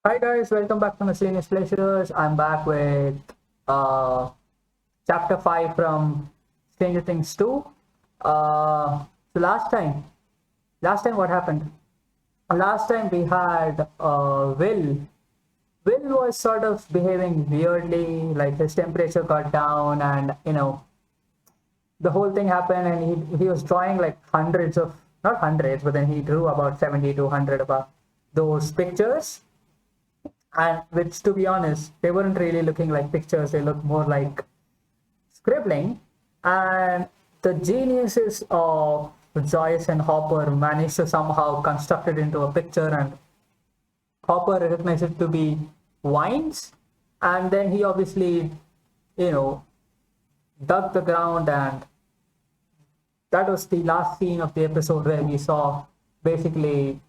Hi guys, welcome back to Miscellaneous Pleasures. I'm back with uh, chapter 5 from Stranger Things 2. So last time what happened? Last time we had Will. Will was sort of behaving weirdly, like his temperature got down, and the whole thing happened, and he was drawing like hundreds of, not hundreds, but then he drew about 70 to 100 about those pictures, and which, to be honest, they weren't really looking like pictures. They looked more like scribbling. And the geniuses of Joyce and Hopper managed to somehow construct it into a picture, and Hopper recognized it to be vines. And then he obviously, you know dug the ground, and that was the last scene of the episode where we saw, basically,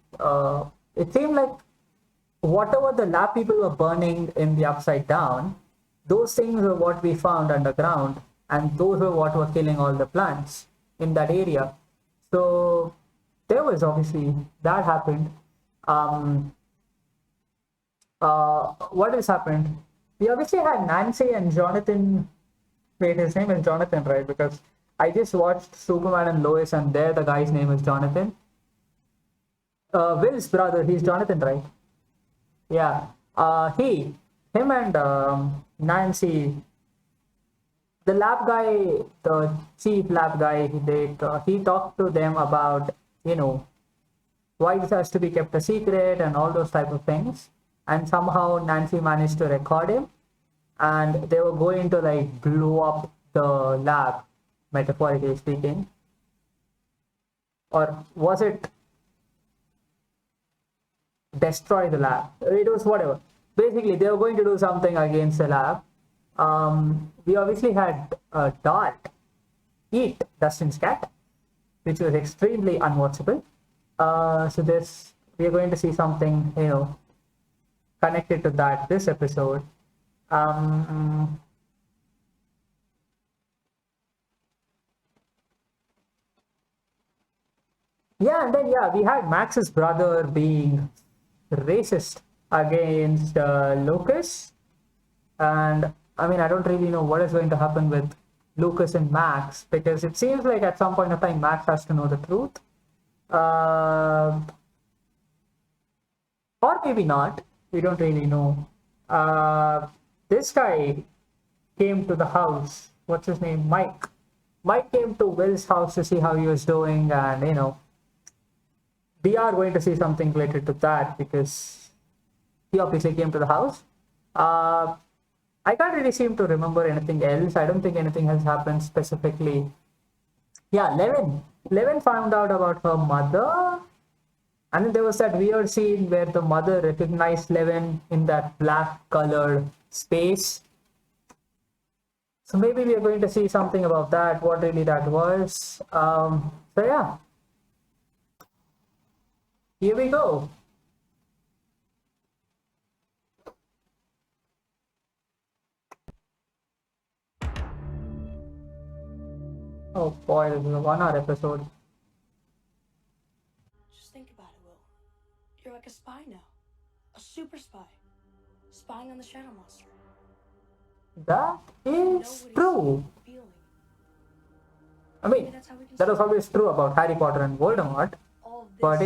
it seemed like whatever the lab people were burning in the Upside Down, those things were what we found underground, and those were what were killing all the plants in that area. So there was obviously that happened. Um, what has happened? We obviously had Nancy and Jonathan. Wait, his name is Jonathan, right? Because I just watched Superman and Lois, and there the guy's name is Jonathan. Will's brother, he's Jonathan, right? Yeah. Him and Nancy, the lab guy, the chief lab guy, he talked to them about, you know, why this has to be kept a secret and all those type of things. And somehow Nancy managed to record him, and they were going to like blow up the lab, metaphorically speaking. Or was it destroy the lab? It was whatever. Basically, they were going to do something against the lab. We obviously had Dart eat Dustin's cat, which was extremely unwatchable. So this we are going to see something, connected to that this episode. Um, yeah, and then we had Max's brother being racist against Lucas, and I mean, I don't really know what is going to happen with Lucas and Max, because it seems like at some point of time Max has to know the truth, uh, or maybe not. We don't really know. Uh, this guy came to the house. What's his name? Mike. Mike came to Will's house to see how he was doing, and we are going to see something related to that because he obviously came to the house. Uh, I can't really seem to remember anything else. I don't think anything has happened specifically. Yeah, Levin. Levin found out about her mother. And then there was that weird scene where the mother recognized Levin in that black colored space. So maybe we are going to see something about that, what really that was. So yeah, here we go. Oh boy, this is a 1 hour episode. Just think about it, Will. You're like a spy now. A super spy. Spying on the Shadow Monster. That is true. Feeling. I mean, that was always true about Harry Potter and Voldemort. But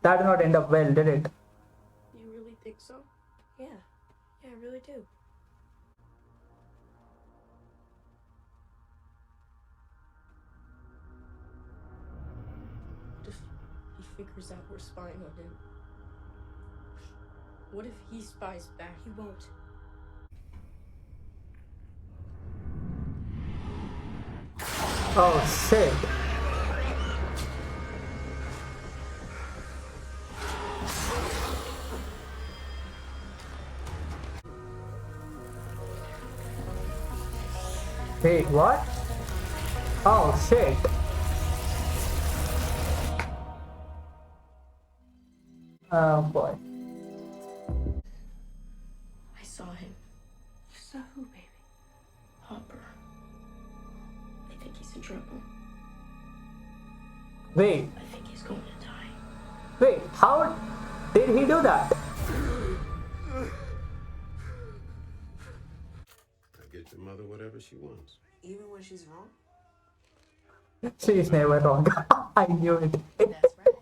that did not end up well, did it? You really think so? Yeah. Yeah, I really do. What if he figures out we're spying on him? What if he spies back? He won't. Oh shit. Wait, what? Oh shit. Oh boy. I saw him. You saw who, baby? Hopper. I think he's in trouble. Wait. I think he's going to die. Wait, how did he do that? mother whatever she wants. Even when she's wrong? She's never wrong. I knew it. That's right.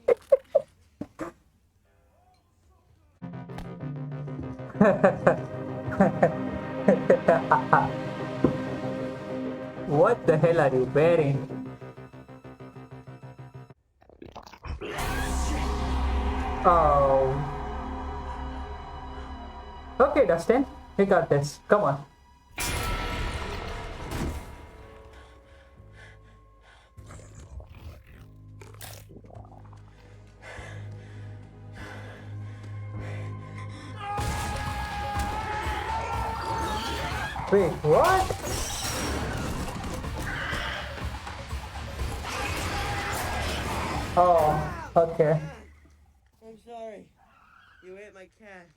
What the hell are you wearing? Oh. Okay, Dustin, we got this. Come on. Wait, what? Oh, okay. I'm sorry. You ate my cat.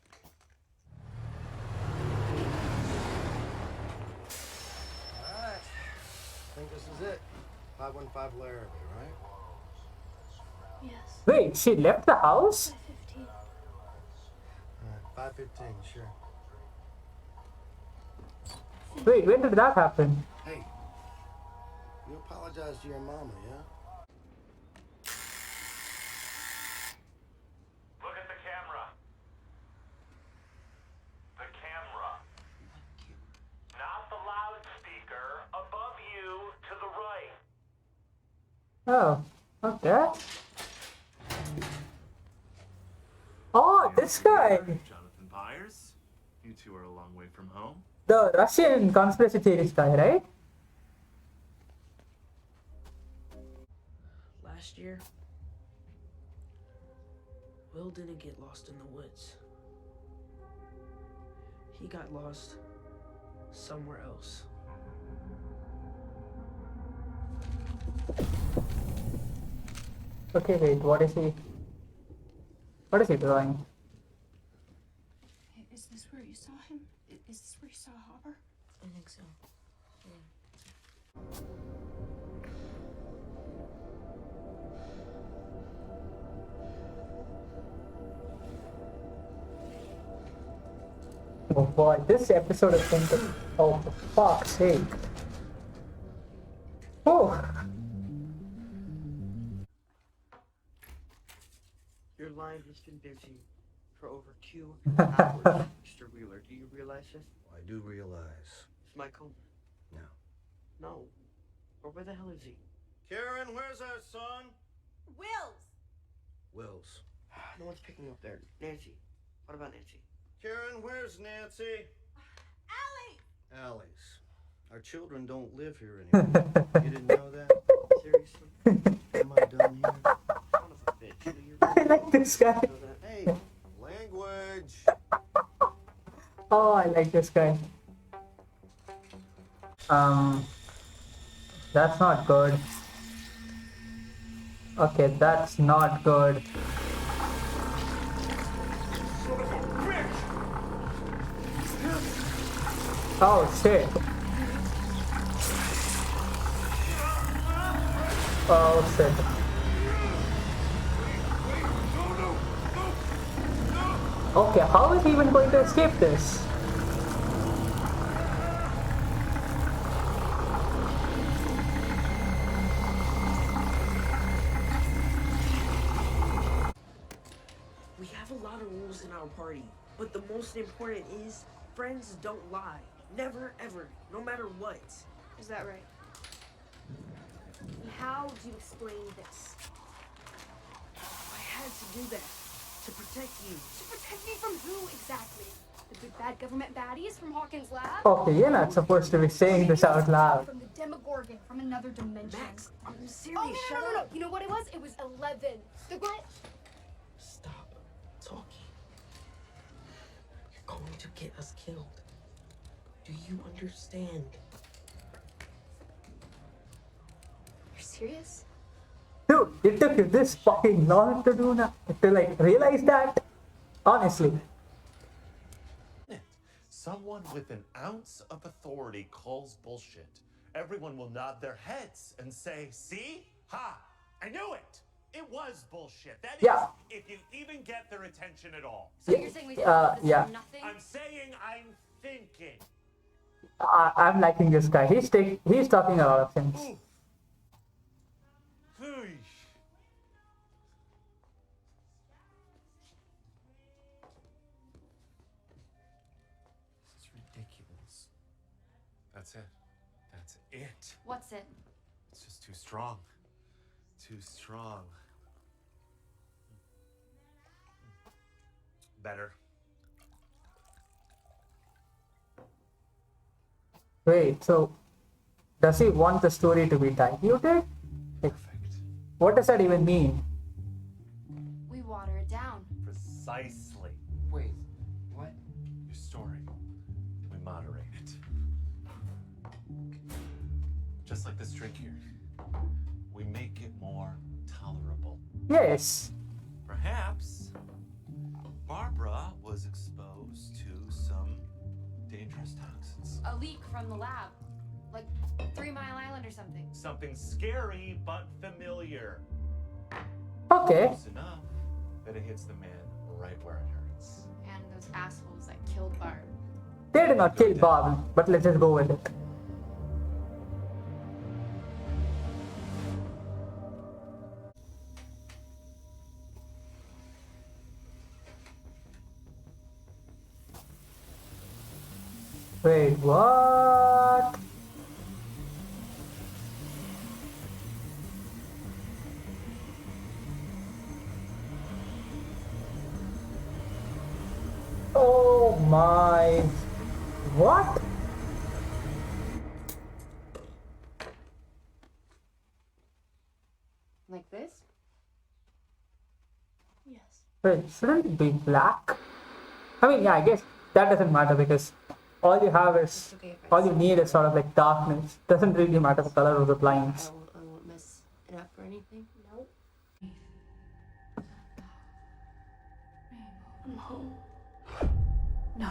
Alright. I think this is it. 515 Larrabee, right? Yes. Wait, she left the house? 15. Alright, 515, sure. Wait, when did that happen? Hey, you apologize to your mama, yeah? Look at the camera. The camera. Not the loudspeaker. Above you to the right. Oh, okay. Oh, this guy. Jonathan Byers. You two are a long way from home. The Russian conspiracy theorist guy, right? Last year, Will didn't get lost in the woods. He got lost somewhere else. Okay, wait, what is he? What is he doing? Is this where you saw him? Is this where you saw Hopper? I think so. Oh boy, this episode is going to. Oh, for fuck's sake. Oh, Your line has been busy for over 2 hours, Mr. Wheeler. Do you realize this? I do realize. Is Mike home? No. No. Or where the hell is he? Karen, where's our son? Wills. No one's picking up there. Nancy. What about Nancy? Karen, where's Nancy? Allie's. Our children don't live here anymore. You didn't know that? Seriously? Am I done here? Son of a bitch. So you're I like this guy. know that? Hey, language. Oh, I like this guy. That's not good. Okay, that's not good. Oh shit. Oh shit. Okay, how is he even going to escape this? We have a lot of rules in our party, but the most important is friends don't lie. Never, ever. No matter what. Is that right? And how do you explain this? I had to do that. To protect you. To protect me from who exactly? The good bad government baddies from Hawkins' lab? Okay, you're not supposed to be saying this out loud. From the Demogorgon from another dimension. Max, I'm serious. Oh, no, Shut no. up. You know what it was? It was 11. The glitch. Stop talking. You're going to get us killed. Do you understand? You're serious? Dude, it took you this fucking long to do that, to like realize that? Honestly. Someone with an ounce of authority calls bullshit. Everyone will nod their heads and say, see? Ha! I knew it! It was bullshit. That is, Yeah. if you even get their attention at all. So Yeah, you're saying we yeah. for nothing? I'm saying I'm thinking. I'm liking this guy. He's talking a lot of things. Hey. This is ridiculous. That's it. That's it. What's it? It's just too strong. Too strong. Better. Wait, so does he want the story to be diluted? Like, Perfect. what does that even mean? We water it down. Precisely. Wait, what? Your story. We moderate it. Just like this drink here. We make it more tolerable. Yes. Perhaps Barbara was exposed to some dangerous toxins. A leak from the lab. Like 3 Mile Island or something. Something scary but familiar. Okay. Close enough that it hits the man right where it hurts. And those assholes that killed Barb. They did not kill Bob, but let's just go with it. Wait, what? Oh my. What? Like this? Yes. Wait, shouldn't it be black? I mean, yeah, I guess that doesn't matter because all you have is, okay if I all you need is sort of like darkness. Doesn't really matter the color of the blinds. I won't mess it up or anything. Nope. I'm home. No.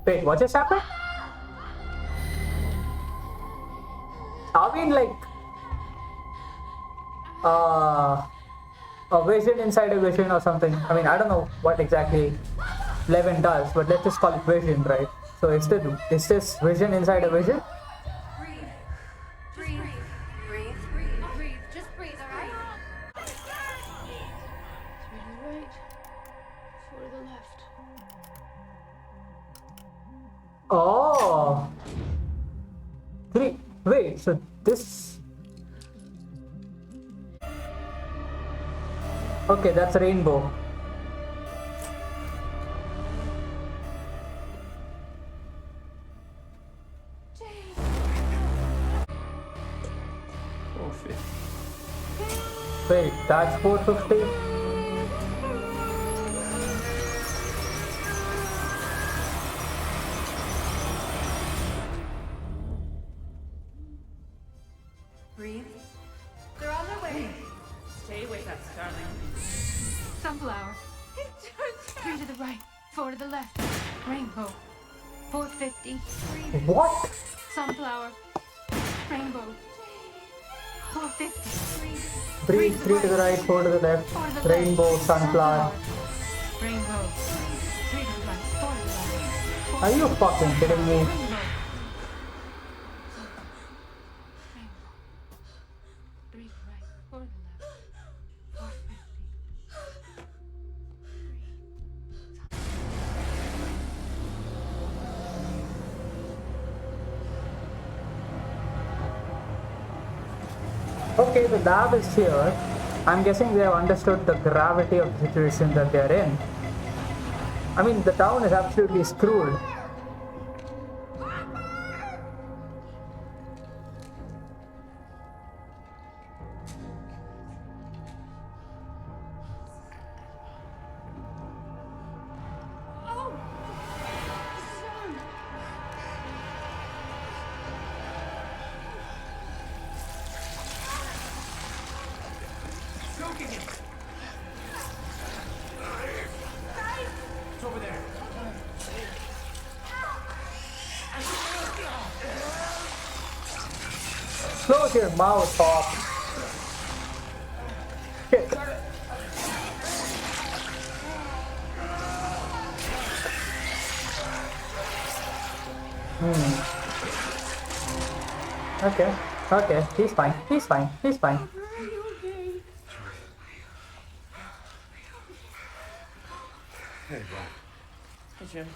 Wait, what just happened? Are we in like a vision inside a vision or something? I mean, I don't know what exactly Levin does, but let's just call it vision, right? So is this vision inside a vision? Breathe. Breathe. Breathe. Breathe. Breathe. Just breathe, alright? To the right. For the left. Oh. Wait, so this. Okay, that's rainbow. Wait, that's 450? Breathe. They're on their way. Stay with us, darling. Sunflower. 3 to the right, 4 to the left. Rainbow. 450. Breathe. What? Sunflower. Rainbow. 450. Breathe, 3 to the right, 4 to the left. 4 to the Rainbow, left. sunflower. Rainbow. 3 to the right, 4 to the left. Are you fucking kidding me? Rainbow. Three to the right, 4 to the left. 450. Okay, the lab is here. I'm guessing they have understood the gravity of the situation that they are in. I mean, the town is absolutely screwed. It's over there. Close your mouth, Hawk. Shit. Okay. Okay. He's fine. He's fine. He's fine. Hey, bro. Hey, Jim.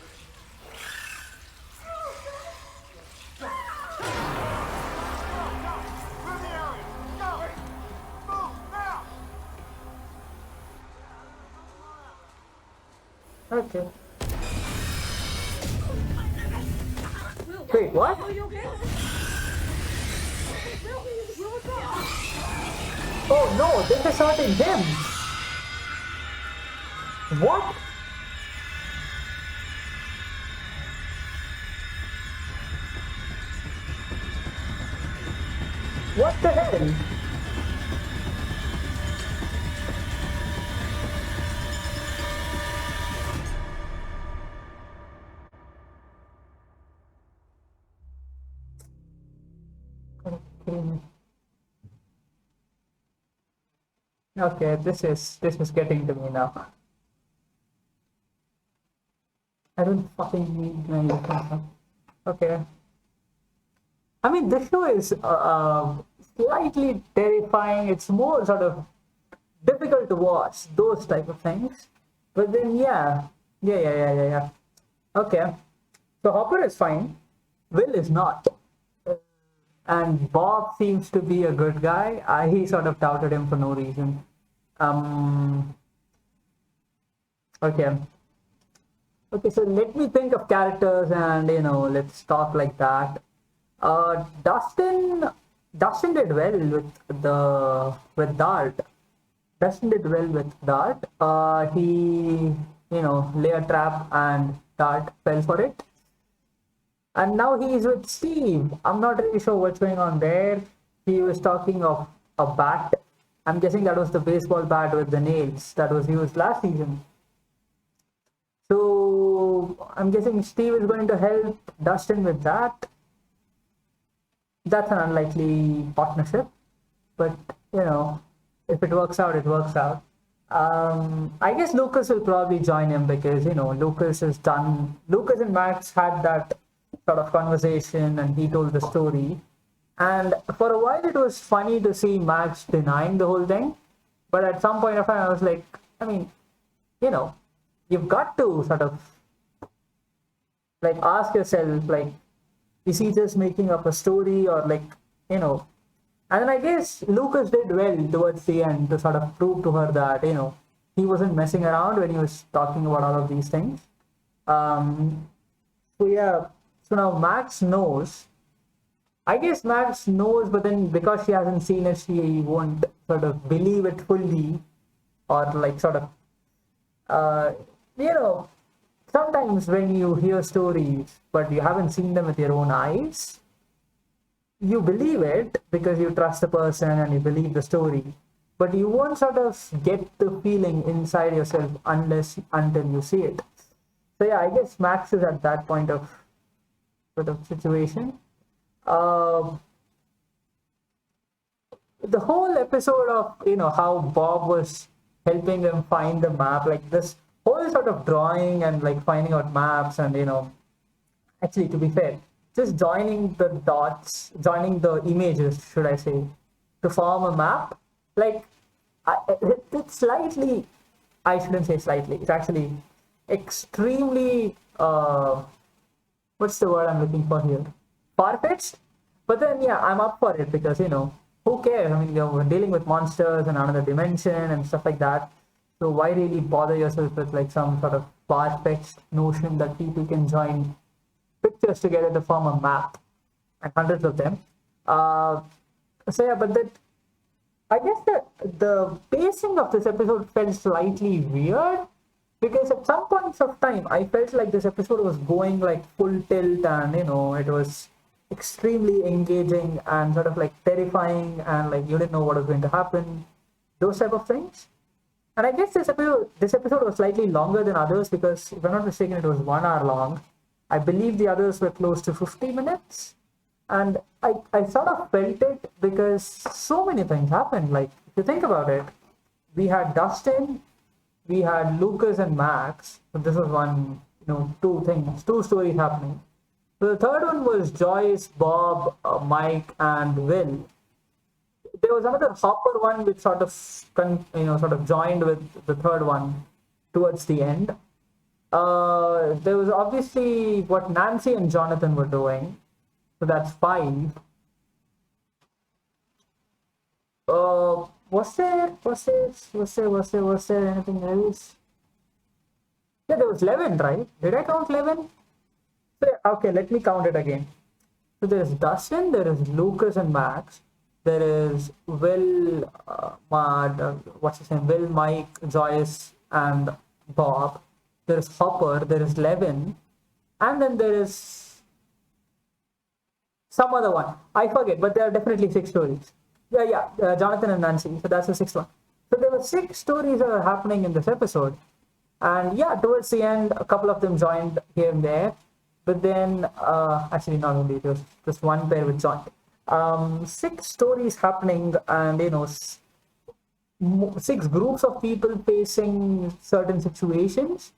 Okay. Wait, what? Oh no, this is hurting him. What? What the hell? Okay, this is getting to me now. I don't fucking need my okay. I mean, this show is slightly terrifying. It's more sort of difficult to watch, those type of things. But then, yeah. Okay. So Hopper is fine. Will is not. And Bob seems to be a good guy. He sort of doubted him for no reason. Okay. Okay, so let me think of characters and, let's talk like that. Dustin did well with Dart. Dustin did well with Dart. He, lay a trap and Dart fell for it. And now he's with Steve. I'm not really sure what's going on there. He was talking of a bat. I'm guessing that was the baseball bat with the nails that was used last season. So I'm guessing Steve is going to help Dustin with that. That's an unlikely partnership. But, if it works out, it works out. I guess Lucas will probably join him because, Lucas and Max had that sort of conversation and he told the story. And for a while it was funny to see Max denying the whole thing. But at some point of time I was like, I mean, you've got to sort of like ask yourself, like, is he just making up a story or like, and then I guess Lucas did well towards the end to sort of prove to her that, he wasn't messing around when he was talking about all of these things. So yeah, so now Max knows. I guess Max knows, but then because she hasn't seen it, she won't sort of believe it fully or like sort of, sometimes when you hear stories, but you haven't seen them with your own eyes, you believe it because you trust the person and you believe the story, but you won't sort of get the feeling inside yourself until you see it. So yeah, I guess Max is at that point of sort of situation. The whole episode of, how Bob was helping them find the map, like this whole sort of drawing and like finding out maps and, actually to be fair, just joining the dots, joining the images, should I say, to form a map, like, it's slightly, I shouldn't say slightly, it's actually extremely, what's the word I'm looking for here? Far-fetched? But then, yeah, I'm up for it because, who cares? I mean, we're dealing with monsters and another dimension and stuff like that. So why really bother yourself with like some sort of far-fetched notion that people can join pictures together to form a map, and hundreds of them. So yeah, but that, I guess that the pacing of this episode felt slightly weird because at some points of time I felt like this episode was going like full tilt and it was extremely engaging and sort of like terrifying and like you didn't know what was going to happen, those type of things. And I guess this episode was slightly longer than others because if I'm not mistaken it was 1 hour long. I believe the others were close to 50 minutes. And I sort of felt it because so many things happened. Like, if you think about it, we had Dustin, we had Lucas and Max. So this was one, two stories happening. So the third one was Joyce, Bob, Mike, and Will. There was another Hopper one which sort of sort of joined with the third one towards the end. There was obviously what Nancy and Jonathan were doing, so that's 5. Was there anything else? Yeah, there was 11, right? Did I count 11? Okay, let me count it again. So there's Dustin, there is Lucas and Max, there is Will, what's his name? Will, Mike, Joyce, and Bob. There is Hopper, there is Levin, and then there is some other one. I forget, but there are definitely 6 stories. Jonathan and Nancy. So that's the 6th one. So there were 6 stories that are happening in this episode. And yeah, towards the end, a couple of them joined here and there. But then, actually not only, it was just one pair which joined. 6 stories happening, and 6 groups of people facing certain situations.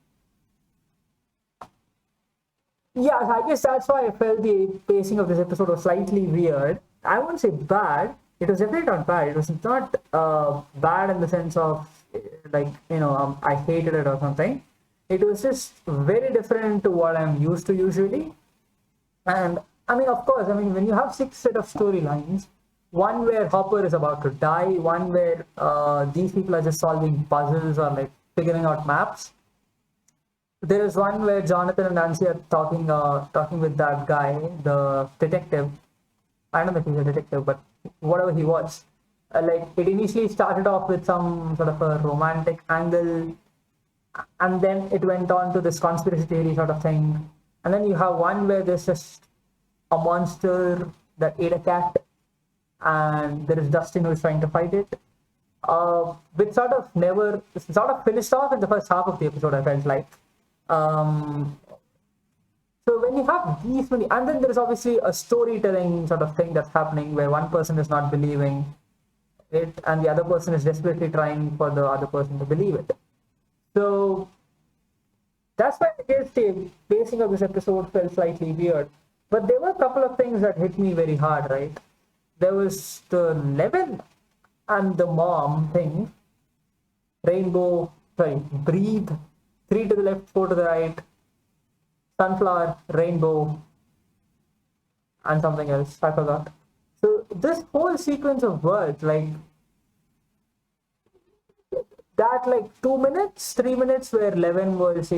Yeah, I guess that's why I felt the pacing of this episode was slightly weird. I wouldn't say bad. It was definitely not bad. It was not bad in the sense of I hated it or something. It was just very different to what I'm used to usually. And of course, when you have 6 set of storylines, one where Hopper is about to die, one where these people are just solving puzzles or like figuring out maps. There is one where Jonathan and Nancy are talking with that guy, the detective. I don't know if he's a detective, but whatever he was. It initially started off with some sort of a romantic angle, and then it went on to this conspiracy theory sort of thing. And then you have one where there's just a monster that ate a cat, and there is Dustin who is trying to fight it. Which sort of finished off in the first half of the episode, I felt like. So when you have these many, and then there's obviously a storytelling sort of thing that's happening where one person is not believing it and the other person is desperately trying for the other person to believe it. So that's why I guess the pacing of this episode felt slightly weird. But there were a couple of things that hit me very hard, right? There was the Levin and the mom thing. Breathe, 3 to the left, 4 to the right. Sunflower, rainbow, and something else, I forgot. So this whole sequence of words, that 2 minutes, 3 minutes where Levin was,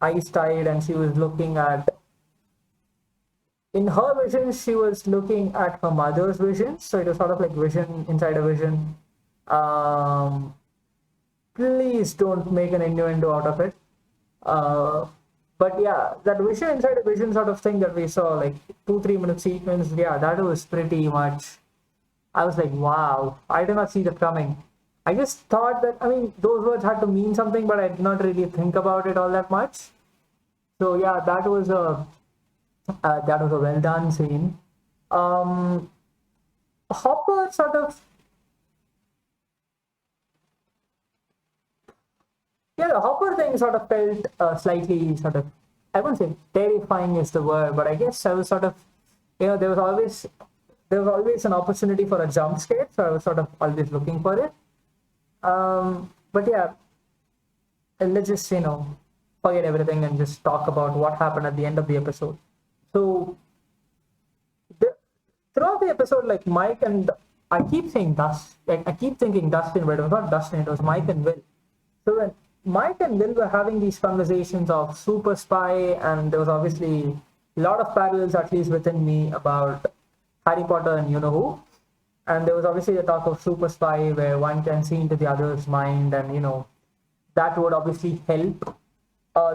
eyes tied and she was looking at, in her vision, she was looking at her mother's vision. So it was sort of like vision inside a vision. Please don't make an innuendo out of it. But yeah, that vision inside a vision sort of thing that we saw, 2-3 minute sequence, yeah, that was pretty much, I was like, wow, I did not see that coming. I just thought that, those words had to mean something, but I did not really think about it all that much. So yeah, that was a well done scene. Hopper sort of, yeah, the Hopper thing sort of felt slightly I wouldn't say terrifying is the word, but I guess I was sort of, there was always an opportunity for a jump scare, so I was sort of always looking for it. But yeah, let's just, forget everything and just talk about what happened at the end of the episode. So, throughout the episode, Mike and, I keep saying Dustin, I keep thinking Dustin, but it was not Dustin, it was Mike and Will. So when Mike and Will were having these conversations of super spy, and there was obviously a lot of parallels, at least within me, about Harry Potter and you-know-who. And there was obviously the talk of super spy where one can see into the other's mind, and that would obviously help.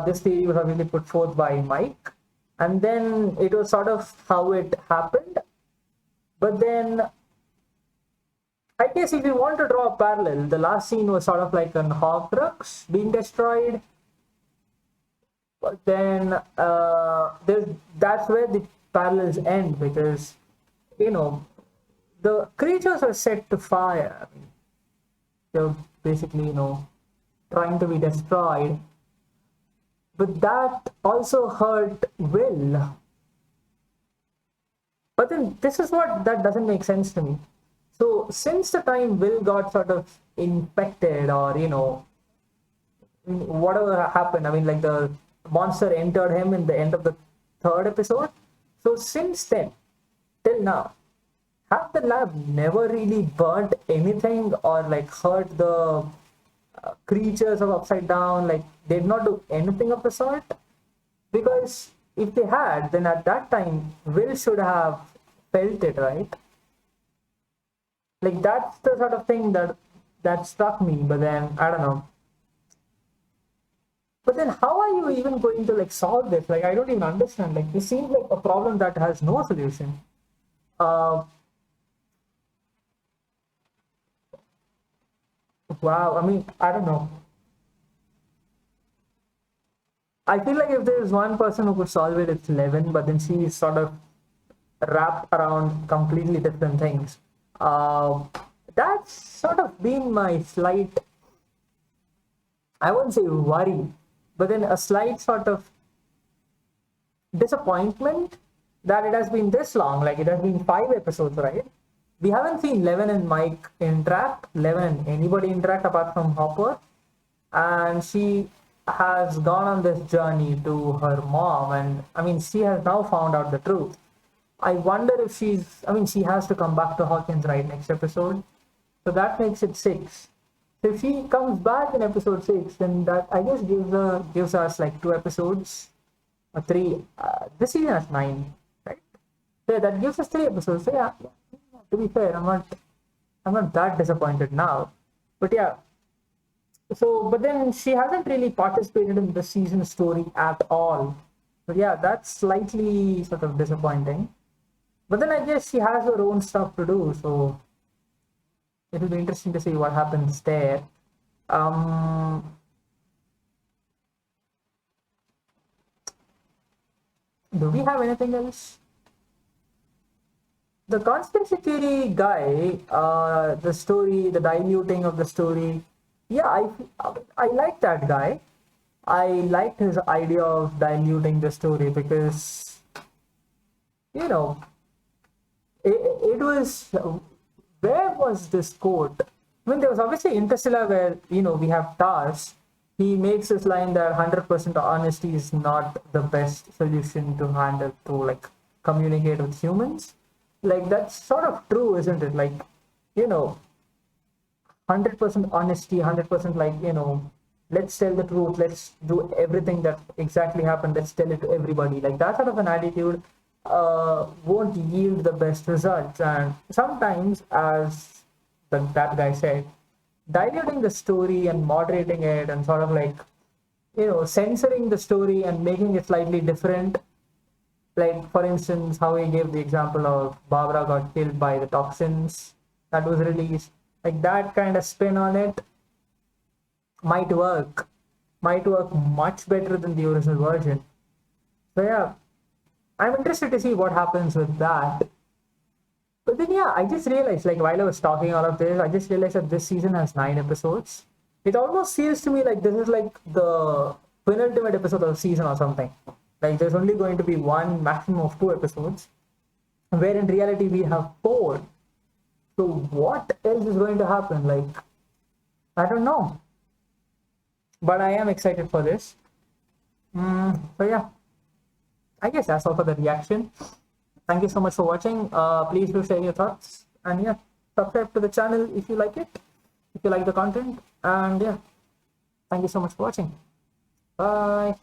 This theory was obviously put forth by Mike, and then it was sort of how it happened. But then I guess if you want to draw a parallel, the last scene was sort of like an Horcrux being destroyed. But then that's where the parallels end, because the creatures are set to fire. They're basically trying to be destroyed. But that also hurt Will, But then this is what that doesn't make sense to me. So since the time Will got sort of infected, or whatever happened, I mean, like the monster entered him in the end of the third episode. So since then till now, have the lab never really burnt anything or like hurt the creatures of Upside Down? Like, they did not do anything of the sort? Because if they had, then at that time Will should have felt it, right? Like, that's the sort of thing that struck me. But then I don't know. But then how are you even going to like solve this? Like, I don't even understand. Like, this seems like a problem that has no solution. Wow, I mean, I don't know. I feel like if there is one person who could solve it, it's Levin, but then she is sort of wrapped around completely different things. That's sort of been my slight, I wouldn't say worry, but then a slight sort of disappointment that it has been this long. Like, it has been 5 episodes, right? We haven't seen Levin and Mike interact, Levin and anybody interact apart from Hopper. And she has gone on this journey to her mom, and I mean, she has now found out the truth. I wonder if she has to come back to Hawkins right next episode. So that makes it 6. So if she comes back in episode 6, then that I guess gives us like 2 episodes or 3. This season has 9, right? So yeah, that gives us 3 episodes. So yeah, to be fair, I'm not that disappointed now. But yeah. So, but then she hasn't really participated in the season story at all. But yeah, that's slightly sort of disappointing. But then I guess she has her own stuff to do, so it'll be interesting to see what happens there. Do we have anything else? The conspiracy theory guy, the story, the diluting of the story. Yeah, I like that guy. I liked his idea of diluting the story because, it was, where was this quote? I mean, there was obviously Interstellar where, we have TARS. He makes this line that 100% honesty is not the best solution to handle to like communicate with humans. Like, that's sort of true, isn't it? Like, 100% honesty, 100% like, let's tell the truth, let's do everything that exactly happened, let's tell it to everybody. Like, that sort of an attitude won't yield the best results. And sometimes, as that guy said, diluting the story and moderating it and sort of like, censoring the story and making it slightly different. Like, for instance, how he gave the example of Barbara got killed by the toxins that was released. Like, that kind of spin on it might work much better than the original version. So yeah, I'm interested to see what happens with that. But then yeah, I just realized, like, while I was talking all of this, I just realized that this season has 9 episodes. It almost feels to me like this is like the penultimate episode of the season or something. Like, there's only going to be 1, maximum of 2 episodes, where in reality we have 4. So what else is going to happen? Like, I don't know. But I am excited for this. So yeah, I guess that's all for the reaction. Thank you so much for watching. Please do share your thoughts. And yeah, subscribe to the channel if you like it. If you like the content. And yeah, thank you so much for watching. Bye.